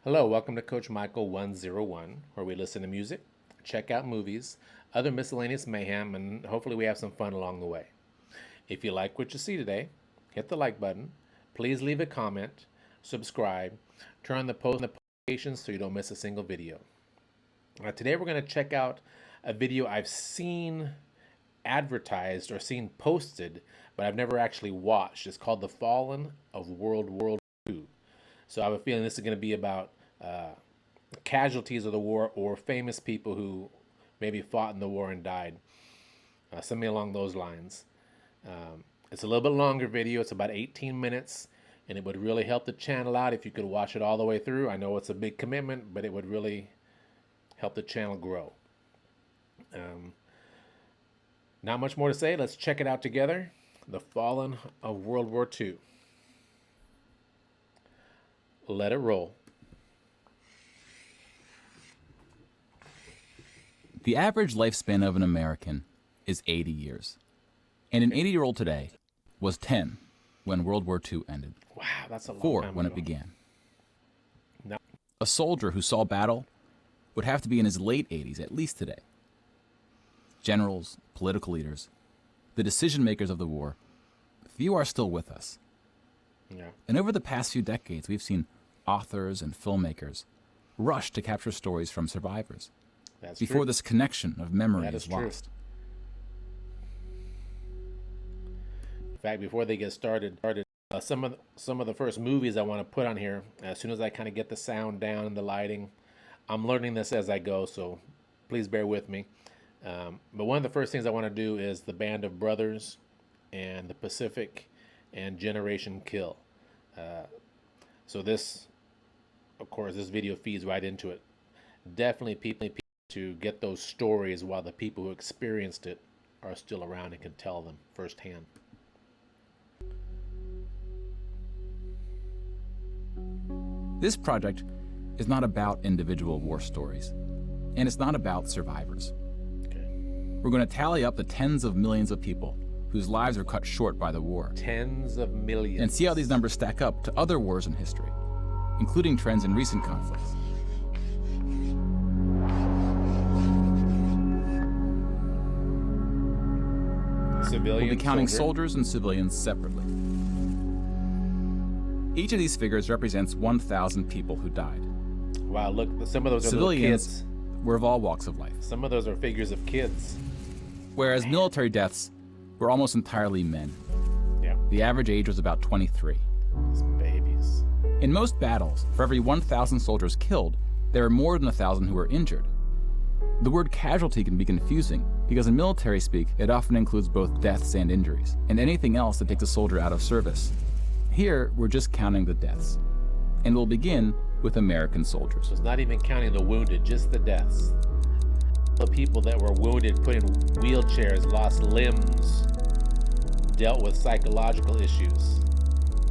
Hello, welcome to Coach Michael 101, where we listen to music, check out movies, other miscellaneous mayhem, and hopefully we have some fun along the way. If you like what you see today, hit the like button. Please leave a comment, subscribe, turn on the post notifications so you don't miss a single video. Today we're going to check out a video I've seen advertised or seen posted, but I've never actually watched. It's called The Fallen of WW2. So I have a feeling this is going to be about casualties of the war or famous people who maybe fought in the war and died. Something along those lines. It's a little bit longer video. It's about 18 minutes, and it would really help the channel out if you could watch it all the way through. I know it's a big commitment, but it would really help the channel grow. Not much more to say. Let's check it out together. The Fallen of WW2. Let it roll. The average lifespan of an American is 80 years. And an 80-year-old today was 10 when World War II ended. Wow, that's a long 4 time when ago. it began. No. A soldier who saw battle would have to be in his late 80s at least today. Generals, political leaders, the decision makers of the war, few are still with us. Yeah. And over the past few decades, we've seen authors and filmmakers rush to capture stories from survivors That's before true. this connection of memory That is is true. lost. In fact, before they get started, some of the first movies I want to put on here, as soon as I kind of get the sound down and the lighting, I'm learning this as I go, so please bear with me. But one of the first things I want to do is the Band of Brothers and the Pacific and Generation Kill. So this, of course, this video feeds right into it. Definitely people to get those stories while the people who experienced it are still around and can tell them firsthand. This project is not about individual war stories, and it's not about survivors. Okay. We're going to tally up the tens of millions of people whose lives were cut short by the war, Tens of millions. and see how these numbers stack up to other wars in history, including trends in recent conflicts. Civilian We'll be counting soldier. soldiers and civilians separately. Each of these figures represents 1,000 people who died. Wow, look, some of those are little Civilians kids. were of all walks of life, Some of those are figures of kids. whereas military deaths were almost entirely men. Yeah, The average age was about 23. it's babies. In most battles, for every 1,000 soldiers killed, there are more than 1,000 who are injured. The word casualty can be confusing because in military speak, it often includes both deaths and injuries, and anything else that takes a soldier out of service. Here, we're just counting the deaths, and we'll begin with American soldiers. So it's not even counting the wounded, just the deaths. The people that were wounded, put in wheelchairs, lost limbs, dealt with psychological issues.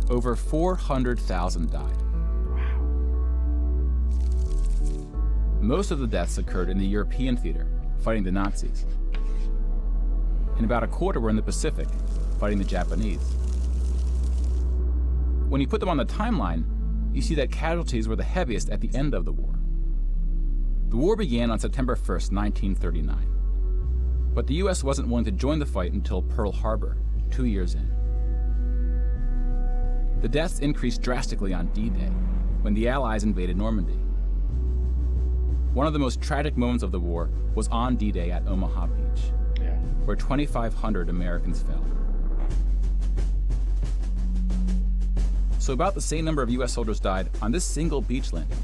Over 400,000 died. Wow. Most of the deaths occurred in the European theater, fighting the Nazis. And about a quarter were in the Pacific, fighting the Japanese. When you put them on the timeline, you see that casualties were the heaviest at the end of the war. The war began on September 1st, 1939. But the US wasn't willing to join the fight until Pearl Harbor, 2 years in. The deaths increased drastically on D-Day, when the Allies invaded Normandy. One of the most tragic moments of the war was on D-Day at Omaha Beach, Yeah. where 2,500 Americans fell. So about the same number of US soldiers died on this single beach landing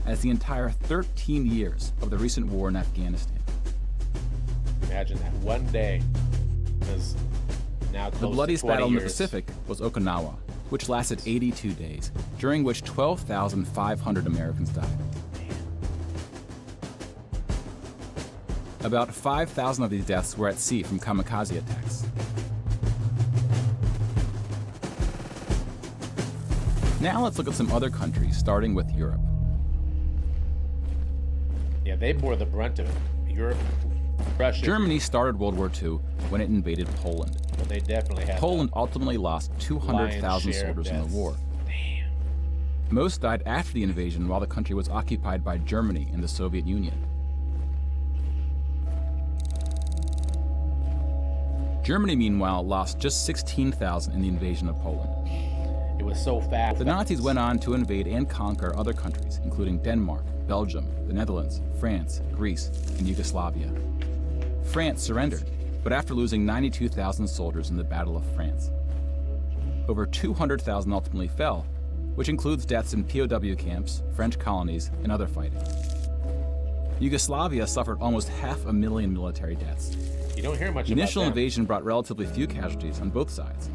as the entire 13 years of the recent war in Afghanistan. Imagine that. One day is now close The bloodiest to 20 battle in the years. Pacific was Okinawa, which lasted 82 days, during which 12,500 Americans died. About 5,000 of these deaths were at sea from kamikaze attacks. Now let's look at some other countries, starting with Europe. Yeah, they bore the brunt of it. Europe, Russia. Germany started World War II when it invaded Poland. Well, they definitely had Poland ultimately lost 200,000 lion's share of soldiers in the deaths. war. Damn. Most died after the invasion while the country was occupied by Germany and the Soviet Union. Germany, meanwhile, lost just 16,000 in the invasion of Poland. It was so fast. The Nazis went on to invade and conquer other countries, including Denmark, Belgium, the Netherlands, France, Greece, and Yugoslavia. France surrendered, but after losing 92,000 soldiers in the Battle of France. Over 200,000 ultimately fell, which includes deaths in POW camps, French colonies, and other fighting. Yugoslavia suffered almost 500,000 military deaths. You don't hear much The about initial them. invasion brought relatively few casualties on both sides.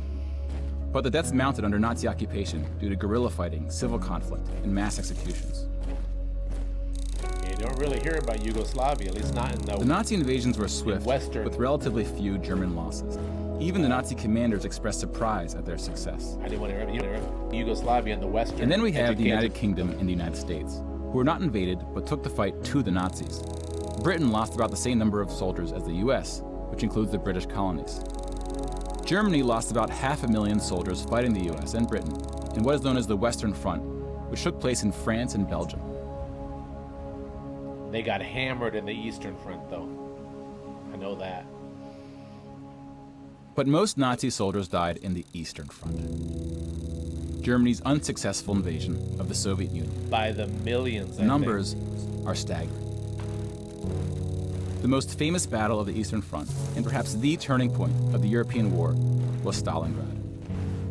But the deaths mounted under Nazi occupation due to guerrilla fighting, civil conflict, and mass executions. You don't really hear about Yugoslavia, at least not in The Nazi invasions were swift, Western. with relatively few German losses. Even the Nazi commanders expressed surprise at their success. I didn't want to interrupt Yugoslavia and the Western. And then we have the educated- United Kingdom and the United States, who were not invaded but took the fight to the Nazis. Britain lost about the same number of soldiers as the US, which includes the British colonies. Germany lost about 500,000 soldiers fighting the US and Britain in what is known as the Western Front, which took place in France and Belgium. They got hammered in the Eastern Front, though. I know that. But most Nazi soldiers died in the Eastern Front, Germany's unsuccessful invasion of the Soviet Union. By the millions, The numbers are staggering. The most famous battle of the Eastern Front, and perhaps the turning point of the European war, was Stalingrad.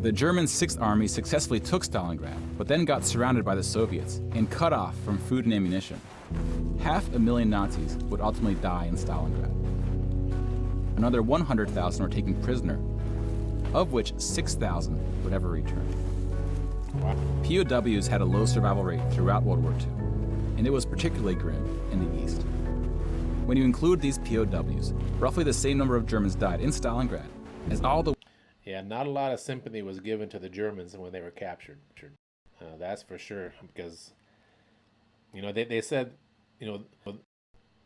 The German Sixth Army successfully took Stalingrad, but then got surrounded by the Soviets and cut off from food and ammunition. 500,000 Nazis would ultimately die in Stalingrad. Another 100,000 were taken prisoner, of which 6,000 would ever return. Wow. POWs had a low survival rate throughout World War II, and it was particularly grim in the East. When you include these POWs, roughly the same number of Germans died in Stalingrad as all the... Yeah, not a lot of sympathy was given to the Germans when they were captured. That's for sure, because, you know, they said, you know,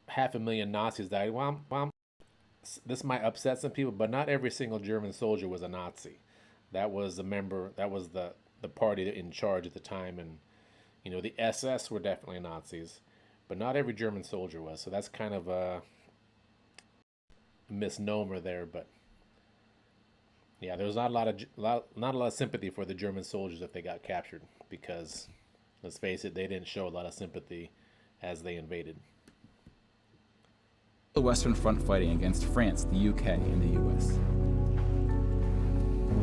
500,000 Nazis died. Well, this might upset some people, but not every single German soldier was a Nazi. That was a member, that was the party in charge at the time, and, you know, the SS were definitely Nazis, but not every German soldier was. So that's kind of a misnomer there, but yeah, there was not a lot of sympathy for the German soldiers if they got captured, because let's face it, they didn't show a lot of sympathy as they invaded. The Western Front fighting against France, the UK, and the US.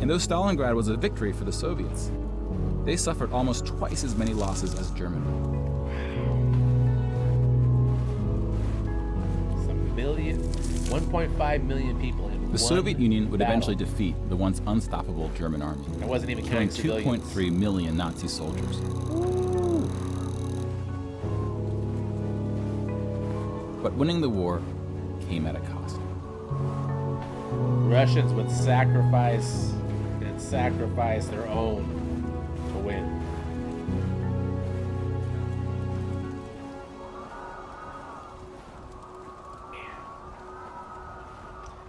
And though Stalingrad was a victory for the Soviets, they suffered almost twice as many losses as Germany. It's 1.5 million people in The Soviet Union would eventually defeat the once unstoppable German army, I wasn't even killing counting 2.3 million Nazi soldiers. But winning the war came at a cost. Russians would sacrifice their own to win.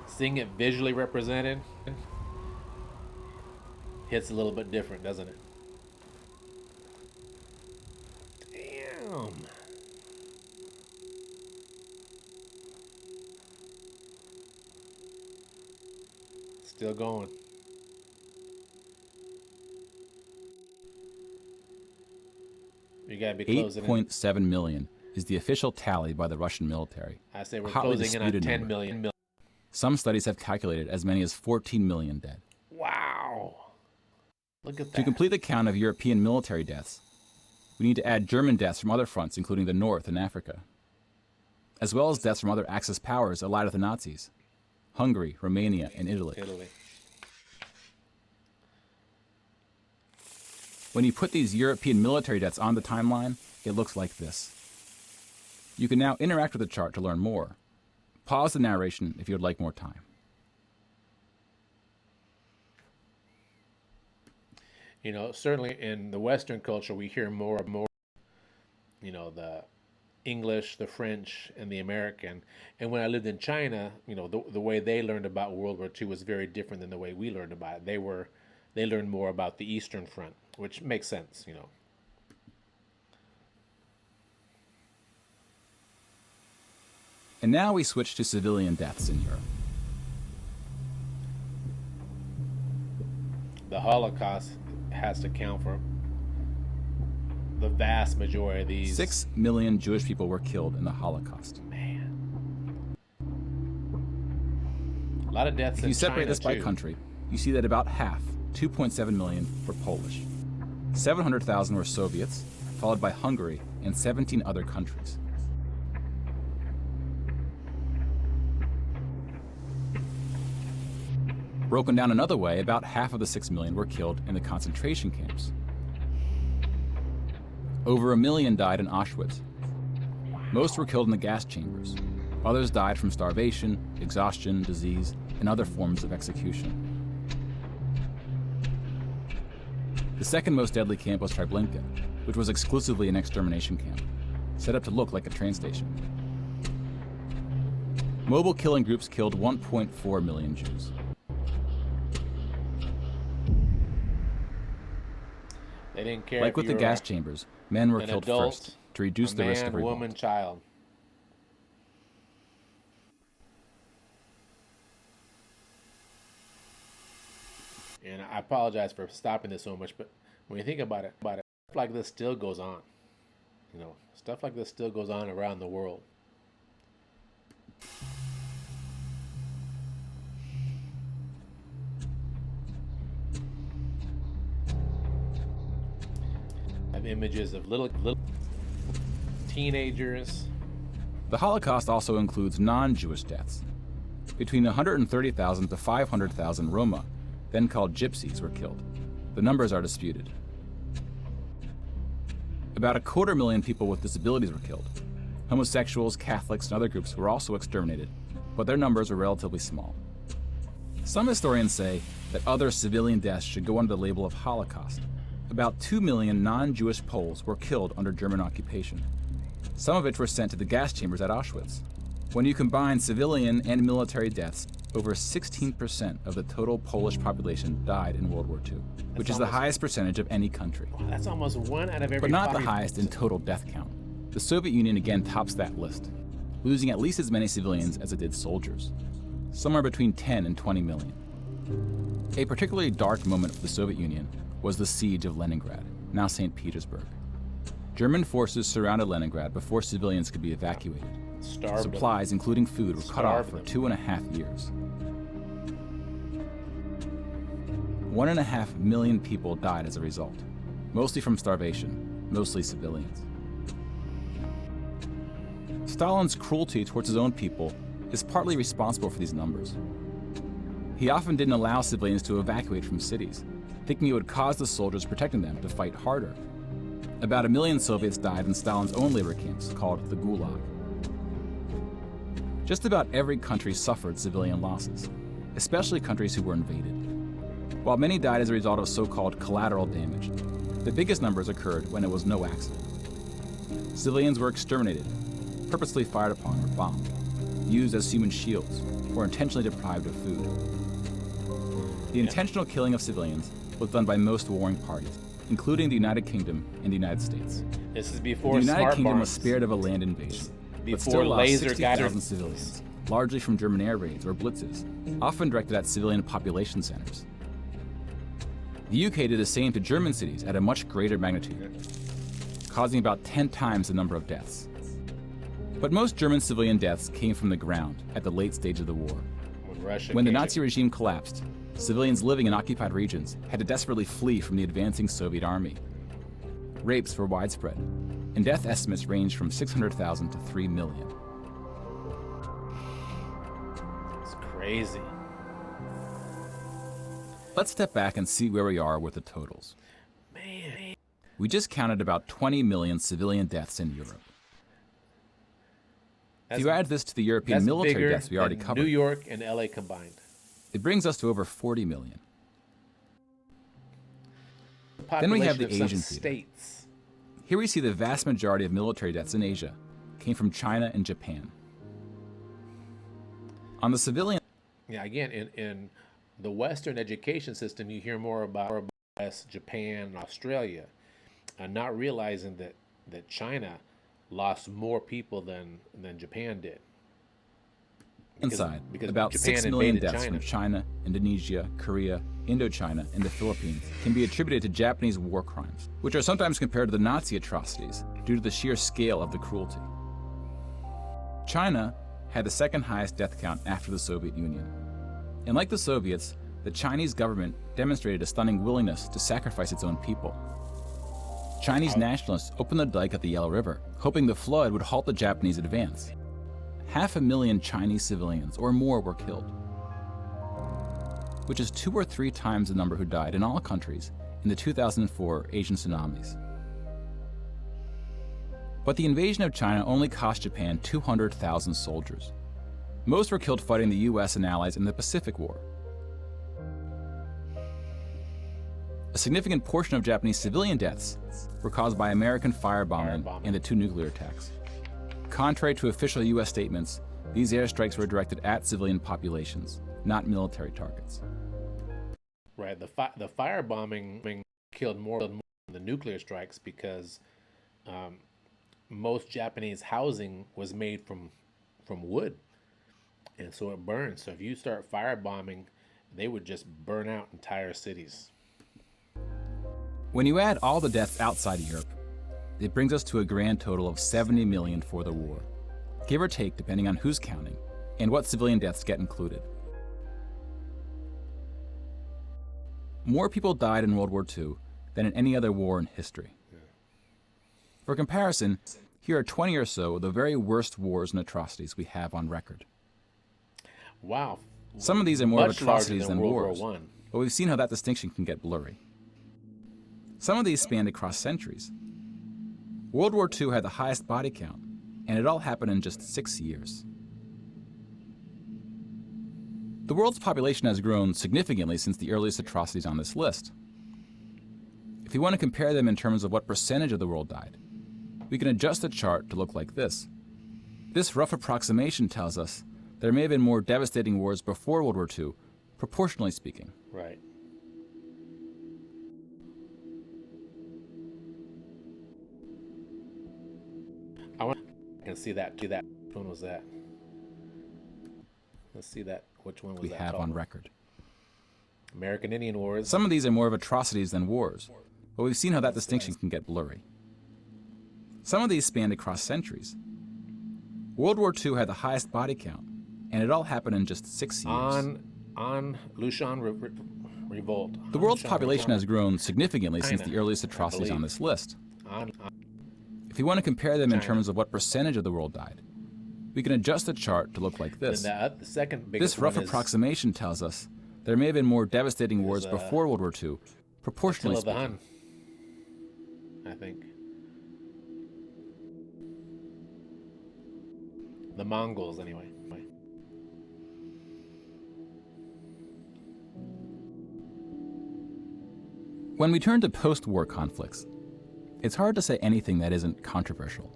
Seeing it visually represented hits a little bit different, doesn't it? Damn. Still going. You gotta be closing in. 8.7 million is the official tally by the Russian military. I say we're Hotly closing in on disputed 10 number. million. Some studies have calculated as many as 14 million dead. Wow. Look at To that. complete the count of European military deaths, we need to add German deaths from other fronts, including the North and Africa, as well as deaths from other Axis powers allied with the Nazis: Hungary, Romania, and Italy. When you put these European military deaths on the timeline, it looks like this. You can now interact with the chart to learn more. Pause the narration if you would like more time. You know, certainly in the Western culture, we hear more, you know, the English, the French, and the American. And when I lived in China, you know, the way they learned about World War II was very different than the way we learned about it. They learned more about the Eastern Front, which makes sense, you know. And now we switch to civilian deaths in Europe. The Holocaust has to count for the vast majority of these. 6 million Jewish people were killed in the Holocaust. Man. A lot of deaths in China, If you separate this by too. country, you see that about half, 2.7 million, were Polish. 700,000 were Soviets, followed by Hungary and 17 other countries. Broken down another way, about half of the 6 million were killed in the concentration camps. Over 1 million died in Auschwitz. Most were killed in the gas chambers. Others died from starvation, exhaustion, disease, and other forms of execution. The second most deadly camp was Treblinka, which was exclusively an extermination camp, set up to look like a train station. Mobile killing groups killed 1.4 million Jews. They didn't care. Like with the gas chambers, men were killed adult, first to reduce the risk of revolt. woman, child. And I apologize for stopping this so much, but when you think about it, stuff like this still goes on. You know, stuff like this still goes on around the world. I have images of little teenagers. The Holocaust also includes non-Jewish deaths. Between 130,000 to 500,000 Roma, then called Gypsies, were killed. The numbers are disputed. About 250,000 people with disabilities were killed. Homosexuals, Catholics, and other groups were also exterminated, but their numbers were relatively small. Some historians say that other civilian deaths should go under the label of Holocaust. About 2 million non-Jewish Poles were killed under German occupation, some of which were sent to the gas chambers at Auschwitz. When you combine civilian and military deaths, over 16% of the total Polish population died in World War II, which is the highest percentage of any country. That's almost 1 out of every But not the 5. highest in total death count. The Soviet Union again tops that list, losing at least as many civilians as it did soldiers, somewhere between 10 and 20 million. A particularly dark moment for the Soviet Union was the siege of Leningrad, now St. Petersburg. German forces surrounded Leningrad before civilians could be evacuated. Supplies, including food, were cut off for 2.5 years. 1.5 million people died as a result, mostly from starvation, mostly civilians. Stalin's cruelty towards his own people is partly responsible for these numbers. He often didn't allow civilians to evacuate from cities, thinking it would cause the soldiers protecting them to fight harder. About 1 million Soviets died in Stalin's own labor camps, called the Gulag. Just about every country suffered civilian losses, especially countries who were invaded. While many died as a result of so-called collateral damage, the biggest numbers occurred when it was no accident. Civilians were exterminated, purposely fired upon or bombed, used as human shields, or intentionally deprived of food. The intentional killing of civilians was done by most warring parties, including the United Kingdom and the United States. This is before the United smart Kingdom was bombs. spared of a land invasion, but Before still lost laser 60,000 guided civilians, largely from German air raids or blitzes, often directed at civilian population centers. The UK did the same to German cities at a much greater magnitude, causing about 10 times the number of deaths. But most German civilian deaths came from the ground at the late stage of the war. When the Nazi regime collapsed, civilians living in occupied regions had to desperately flee from the advancing Soviet army. Rapes were widespread, and death estimates ranged from 600,000 to 3 million. It's crazy. Let's step back and see where we are with the totals. Man. We just counted about 20 million civilian deaths in Europe. If you add this to the European military deaths we already covered, New York and LA combined. It brings us to over 40 million. Then we have the Asian theater. States. Here we see the vast majority of military deaths in Asia came from China and Japan. On the civilian... Yeah, again, in the Western education system, you hear more about Japan and Australia, not realizing that China lost more people than Japan did. Inside, because about Japan 6 million invaded deaths China. from China, Indonesia, Korea, Indochina, and the Philippines can be attributed to Japanese war crimes, which are sometimes compared to the Nazi atrocities due to the sheer scale of the cruelty. China had the second highest death count after the Soviet Union. And like the Soviets, the Chinese government demonstrated a stunning willingness to sacrifice its own people. Chinese nationalists opened the dike at the Yellow River, hoping the flood would halt the Japanese advance. 500,000 Chinese civilians or more were killed, which is 2 or 3 times the number who died in all countries in the 2004 Asian tsunamis. But the invasion of China only cost Japan 200,000 soldiers. Most were killed fighting the US and allies in the Pacific War. A significant portion of Japanese civilian deaths were caused by American firebombing and the 2 nuclear attacks. Contrary to official US statements, these airstrikes were directed at civilian populations, not military targets. Right. The firebombing killed more than the nuclear strikes because most Japanese housing was made from wood, and so it burned. So if you start firebombing, they would just burn out entire cities. When you add all the deaths outside of Europe, it brings us to a grand total of 70 million for the war, give or take depending on who's counting and what civilian deaths get included. More people died in World War II than in any other war in history. For comparison, here are 20 or so of the very worst wars and atrocities we have on record. Wow. Some of these are more of Much atrocities larger than than wars, World War I. but we've seen how that distinction can get blurry. Some of these spanned across centuries. World War II had the highest body count, and it all happened in just 6 years. The world's population has grown significantly since the earliest atrocities on this list. If you want to compare them in terms of what percentage of the world died, we can adjust the chart to look like this. This rough approximation tells us there may have been more devastating wars before World War II, proportionally speaking. Right. I can see that. Which one was that? Let's see that. Which one was We that have called? on record. American Indian Wars. Some of these are more of atrocities than wars, but we've seen how that distinction can get blurry. Some of these spanned across centuries. World War II had the highest body count, and it all happened in just 6 years. On Lushan Revolt. The world's Lushan population Revolt. has grown significantly since China, the earliest I atrocities on believe. this list. On If you want to compare them in China. terms of what percentage of the world died, we can adjust the chart to look like this. the second biggest This rough one is approximation tells us there may have been more devastating wars There's, before World War II, proportionally Attila the speaking. Hun, I think. The Mongols, anyway. When we turn to post-war conflicts, it's hard to say anything that isn't controversial.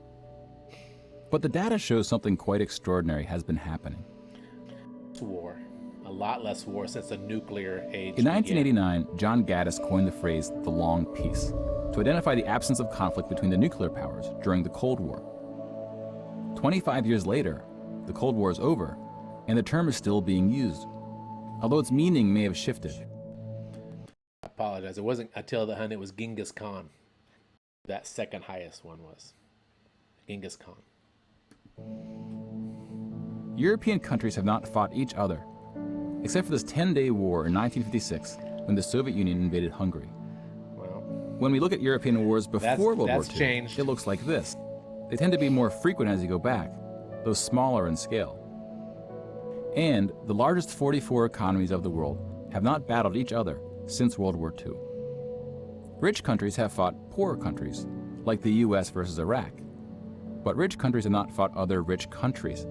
But the data shows something quite extraordinary has been happening. War. A lot less war since the nuclear age In began. 1989, John Gaddis coined the phrase the long peace to identify the absence of conflict between the nuclear powers during the Cold War. 25 years later, the Cold War is over, and the term is still being used, although its meaning may have shifted. I apologize. It wasn't Attila the Hun, it was Genghis Khan. That second highest one was Genghis Khan. European countries have not fought each other, except for this 10-day war in 1956 when the Soviet Union invaded Hungary. Well, When we look at European wars before World War that's II, changed. it looks like this. They tend to be more frequent as you go back, though smaller in scale. And the largest 44 economies of the world have not battled each other since World War II. Rich countries have fought poorer countries, like the US versus Iraq, but rich countries have not fought other rich countries.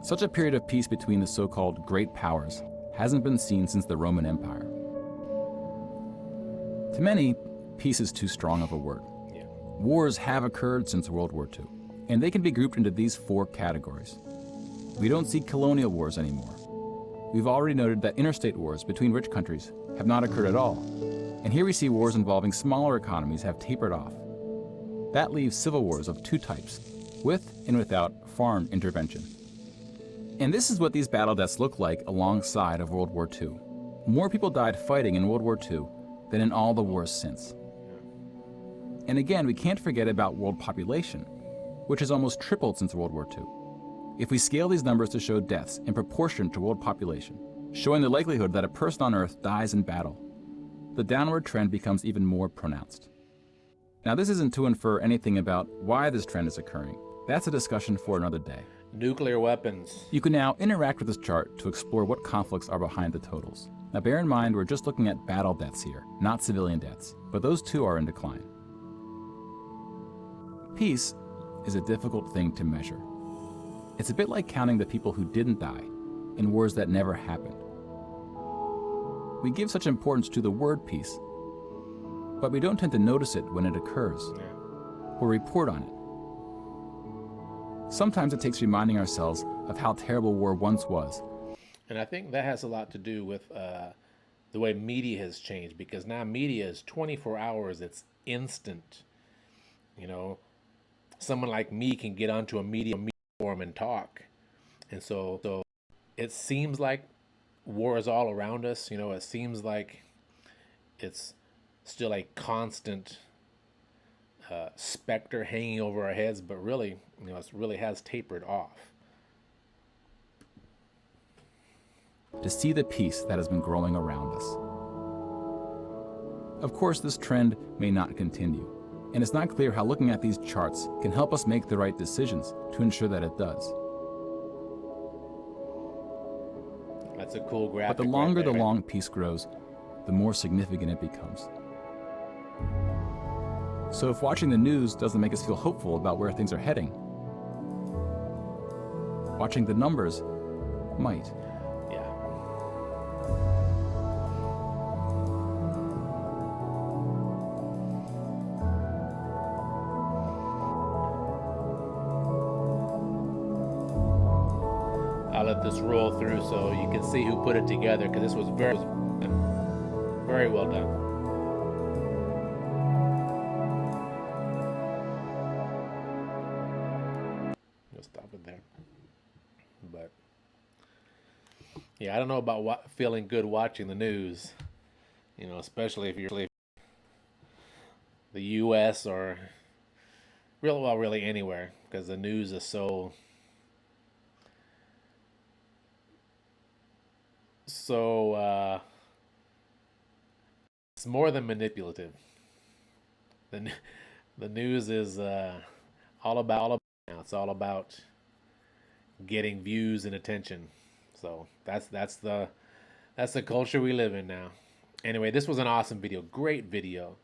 Such a period of peace between the so-called great powers hasn't been seen since the Roman Empire. To many, peace is too strong of a word. yeah. Wars have occurred since World War II, and they can be grouped into these 4 categories. We don't see colonial wars anymore. We've already noted that interstate wars between rich countries have not occurred at all, and here we see wars involving smaller economies have tapered off. That leaves civil wars of 2 types, with and without foreign intervention. And this is what these battle deaths look like alongside of World War II. More people died fighting in World War II than in all the wars since. And again, we can't forget about world population, which has almost tripled since World War II. If we scale these numbers to show deaths in proportion to world population, showing the likelihood that a person on Earth dies in battle, the downward trend becomes even more pronounced. Now, this isn't to infer anything about why this trend is occurring. That's a discussion for another day. Nuclear weapons. You can now interact with this chart to explore what conflicts are behind the totals. Now, bear in mind, we're just looking at battle deaths here, not civilian deaths, but those too are in decline. Peace is a difficult thing to measure. It's a bit like counting the people who didn't die in wars that never happened. We give such importance to the word peace, but we don't tend to notice it when it occurs or report on it. Sometimes it takes reminding ourselves of how terrible war once was. And I think that has a lot to do with the way media has changed, because now media is 24 hours, it's instant. You know, someone like me can get onto a media forum and talk. And so it seems like war is all around us. You know, it seems like it's still a constant specter hanging over our heads, but really, you know, it really has tapered off. To see the peace that has been growing around us. Of course, this trend may not continue, and it's not clear how looking at these charts can help us make the right decisions to ensure that it does. That's a cool graphic. But the longer the long peace grows, the more significant it becomes. So if watching the news doesn't make us feel hopeful about where things are heading, watching the numbers might. Yeah. I'll let this roll through so you can see who put it together, because this was very well done. We'll stop it there. But yeah, I don't know about feeling good watching the news, you know, especially if you're the U.S. or really anywhere, because the news is so it's more than manipulative. The news is all about now. It's all about getting views and attention. So that's the culture we live in now. Anyway, this was an awesome video. Great video.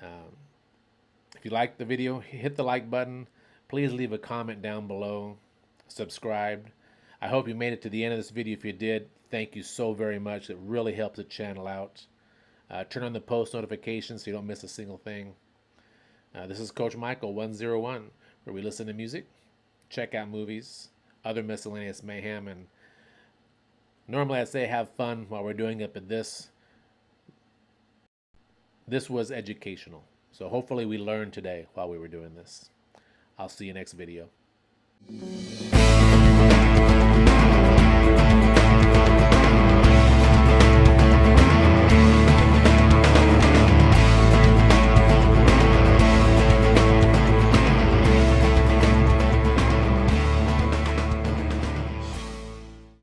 If you liked the video, hit the like button. Please leave a comment down below. Subscribe. I hope you made it to the end of this video. If you did, thank you so very much. It really helps the channel out. Turn on the post notifications so you don't miss a single thing. This is Coach Michael 101, where we listen to music, check out movies, other miscellaneous mayhem, and normally I say have fun while we're doing it, but this was educational. So hopefully we learned today while we were doing this. I'll see you next video.